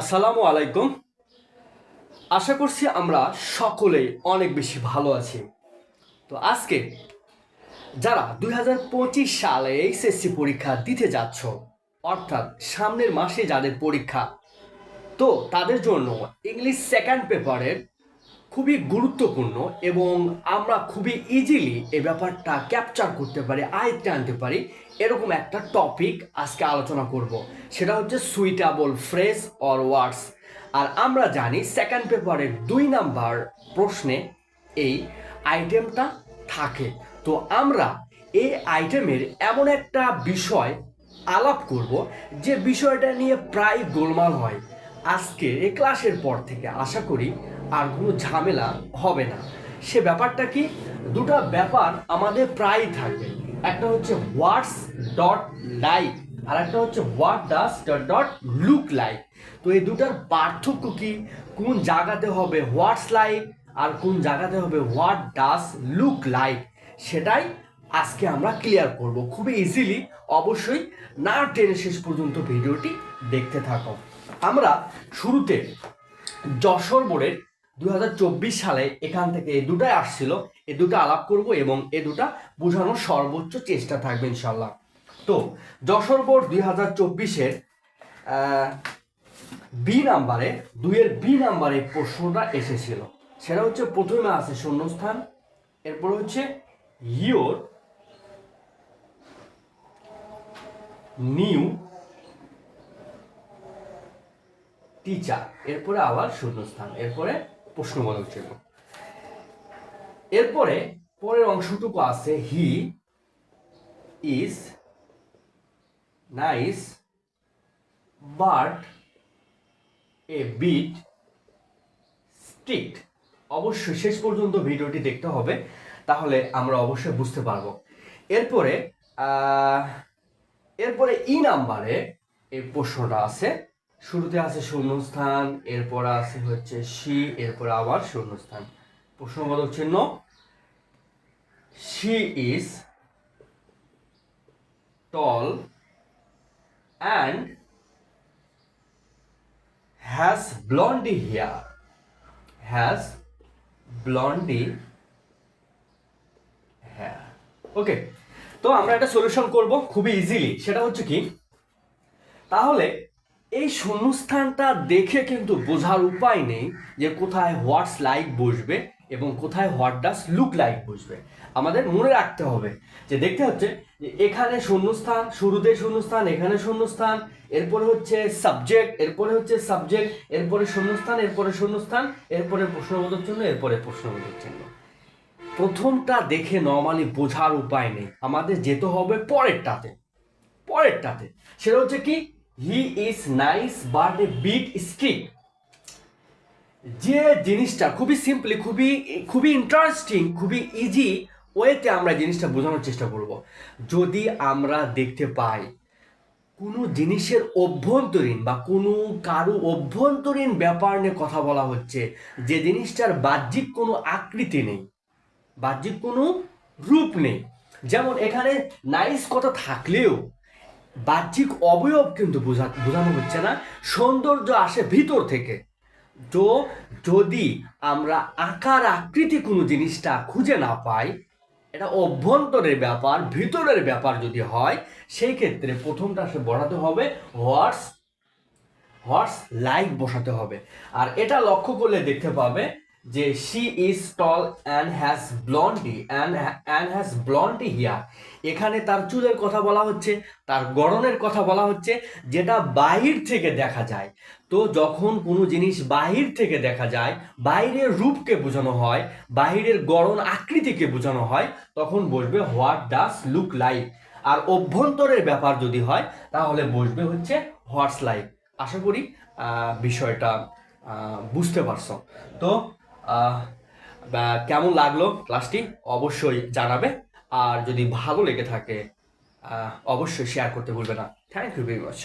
আসসালামু আলাইকুম। আশা করছি আমরা সকলেই অনেক বেশি ভালো আছি। তো আজকে যারা 2025 সালে এইচএসসি পরীক্ষা দিতে যাচ্ছ, অর্থাৎ সামনের মাসে যাদের পরীক্ষা, তো তাদের জন্য ইংলিশ সেকেন্ড পেপারের খুবই গুরুত্বপূর্ণ এবং আমরা খুবই ইজিলি এই ব্যাপারটা ক্যাপচার করতে পারি, আয়ত্তে আনতে পারি, এরকম একটা টপিক আজকে আলোচনা করব। সেটা হচ্ছে সুইটেবল ফ্রেজ অর ওয়ার্ডস। আর আমরা জানি সেকেন্ড পেপারের 2 নাম্বার প্রশ্নে এই আইটেমটা থাকে। তো আমরা এই আইটেমের এমন একটা বিষয় আলাপ করব যে বিষয়টা নিয়ে প্রায় গোলমাল হয়। আজকে এই ক্লাসের পর থেকে আশা করি আর কোনো ঝামেলা হবে না। সে ব্যাপারটা কি? দুটো ব্যাপার আমাদের প্রায়ই থাকবে। একটা হচ্ছে হোয়াটস ডট লাইক, আর একটা হচ্ছে what does dot dot look like. তো এই দুটার পার্থক্য কি? কোন জায়গাতে হবে হোয়াটস লাইক আর কোন জায়গাতে হবে হোয়াট ডাস লুক লাইক, সেটাই আজকে আমরা ক্লিয়ার করব খুবই ইজিলি। অবশ্যই না টেনে শেষ পর্যন্ত ভিডিওটি দেখতে থাকো। আমরা শুরুতে যশোর বোর্ডের 2024 সালে এখান থেকে এই দুটাই আসছিল, এই দুটো আলাপ করব এবং এ দুটা বোঝানোর সর্বোচ্চ চেষ্টা থাকবে ইনশাল্লাহ। তো যশোর বোর্ড 2024-এর বি নাম্বারে 2-এর বি নাম্বারে প্রশ্নটা এসেছিল। সেটা হচ্ছে প্রথমে আছে শূন্যস্থান, এরপর হচ্ছে ইয়োর নিউ টিচার, এরপরে আবার শূন্যস্থান, এরপরে প্রশ্নবোধক চিহ্ন। এরপরে পরের অংশটুকু আছে he is nice but a bit strict. অবশ্যই শেষ পর্যন্ত ভিডিওটি দেখতে হবে, তাহলে আমরা অবশ্যই বুঝতে পারবো। এরপরে এরপরে ই নাম্বারে এই প্রশ্নটা আছে। শুরুতে আছে শূন্যস্থান, এরপর আছে হচ্ছে শি, এরপর আবার শূন্যস্থান, প্রশ্নবোধক চিহ্ন। She is tall and has blondie hair, has blondie hair. Okay, তো আমরা একটা সলিউশন করব খুবই ইজিলি। সেটা হচ্ছে কি, তাহলে এই শূন্যস্থানটা দেখে কিন্তু বোঝার উপায় নেই যে কোথায় হোয়াটস লাইক বসবে এবং কোথায় হোয়াট ডাস লুক লাইক বসবে। আমাদের মনে রাখতে হবে যে দেখতে হচ্ছে যে এখানে শূন্যস্থান, শুরুতে শূন্যস্থান, এখানে শূন্যস্থান, এরপরে হচ্ছে সাবজেক্ট, এরপরে হচ্ছে সাবজেক্ট, এরপরে শূন্যস্থান, এরপরে শূন্যস্থান, এরপরে প্রশ্নবোধক চিহ্ন, এরপরে প্রশ্নবোধক চিহ্ন। প্রথমটা দেখে নর্মালি বোঝার উপায় নেই, আমাদের যেতে হবে পরেরটাতে। পরেরটাতে সেটা হচ্ছে কি, he is nice but a bit strict. যে জিনিসটা খুবই সিম্পলি, খুবই খুবই ইন্টারেস্টিং, খুবই ইজি ওয়েতে আমরা জিনিসটা বোঝানোর চেষ্টা করব। যদি আমরা দেখতে পাই কোনো জিনিসের অভ্যন্তরীণ বা কোনো কারো অভ্যন্তরীণ ব্যাপার নিয়ে কথা বলা হচ্ছে, যে জিনিসটার বাহ্যিক কোনো আকৃতি নেই, বাহ্যিক কোনো রূপ নেই, যেমন এখানে নাইস কথা থাকলেও বাহ্যিক অবয়ব কিন্তু বোঝানো হচ্ছে না, সৌন্দর্য আসে ভিতর থেকে। তো যদি আমরা আকার আকৃতি কোনো জিনিসটা খুঁজে না পাই, এটা অভ্যন্তরের ব্যাপার, ভিতরের ব্যাপার যদি হয়, সেই ক্ষেত্রে প্রথমটা সে বসাতে হবে হোয়াটস, হোয়াটস লাইক বসাতে হবে। আর এটা লক্ষ্য করলে দেখতে পাবে যে she is tall and has Blondie and has Blondie here. এখানে তার চুলের কথা বলা হচ্ছে, তার গড়নের কথা বলা হচ্ছে, যেটা বাহির থেকে দেখা যায়। তো যখন কোনো জিনিস বাহির থেকে দেখা যায়, বাইরের রূপকে বোঝানো হয়, বাহিরের গড়ন আকৃতিকে বোঝানো হয়, তখন বসবে হোয়াট ডাস লুক লাইক। আর অভ্যন্তরের ব্যাপার যদি হয় তাহলে বসবে হচ্ছে হোয়াটস লাইক। আশা করি বিষয়টা বুঝতে পারছো। তো কেমন লাগলো ক্লাসটি অবশ্যই জানাবে, আর যদি ভালো লেগে থাকে অবশ্যই শেয়ার করতে ভুলবে না। Thank you very much.